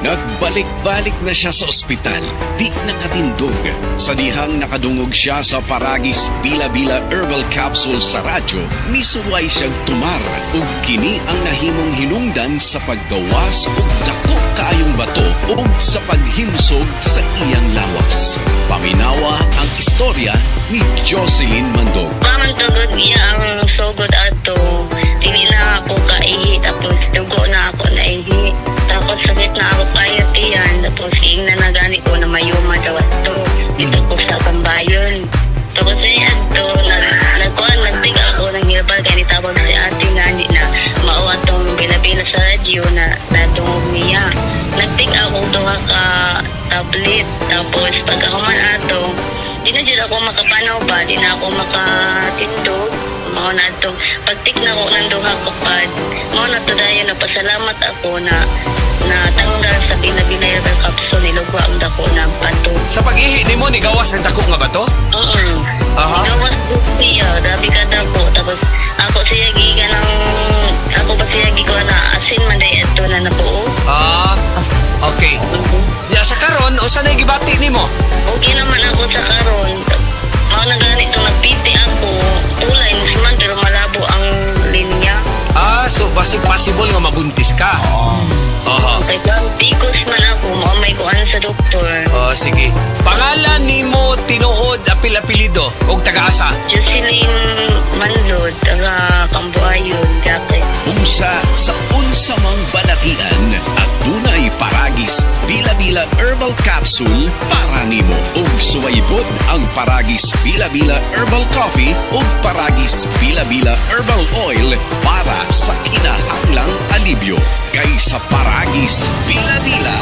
Nagbalik-balik na siya sa ospital, di nakatindog. Sa dihang nakadungog siya sa Paragis Bila-Bila Herbal Capsule sa radyo, misuway siyang tumar ug kini ang nahimong hinungdan sa paggawas ug dako kaayong bato ug sa paghimsog sa iyang lawas. Paminawa ang istorya ni Jocelyn Mandog. Pamantugod niya ang sugod ato. Dili na ako kaihi, tapos dugo na ako naihi. Tapos sakit na ako kayo tiyan. Tapos ing na nagani ko na mayuma daw ato. Dito ko sa Tambayon. Tapos niya ato, nagtig ako ng hirapal kaya nitawag si ate nga na mao atong Bila-Bila sa radyo na natungog niya. Nagtig ako duha ka tablet. Tapos pag ako man ato, di na dyan ako makapanaw ba, di na ako makatindog. Mao na ito, pagtik na ko ng duha ko pad, mao na ito dahil napasalamat ako na natanggal sa Bila-Bila Herbal Capsule, nilugwa ang dako ng pato. Sa pag-ihi ni mo, nigawas ang dako nga ba to? Aha. Gawas ko siya, dabi ka dako. Tapos ako siya giga ng, ako ba siya giga na asin man dahil ito na nabuo. Okay. Ya, sa karon, o saan ay gibati ni mo? Okay naman ako sa karon. Mao na ganito, nagpiti ako. Tulay, musman, pero malabo ang linya. So basig possible nga mabuntis ka. Aha. Kaya tikos man ako, maamay ko ano sa doktor. Sige. Pangalan ni mo tinuod apil-apilido o taga-asa? Jocelyn Manlod, taga Cambuayon, Jacket. Unsa sa unsa mang balatian at dunay Paragis Bila-Bila Herbal Capsule para nimo ug suwaybod ang Paragis Bila-Bila Herbal Coffee ug Paragis Bila-Bila Herbal Oil para sa kinahanglang alibyo. Kay sa Paragis Bila-Bila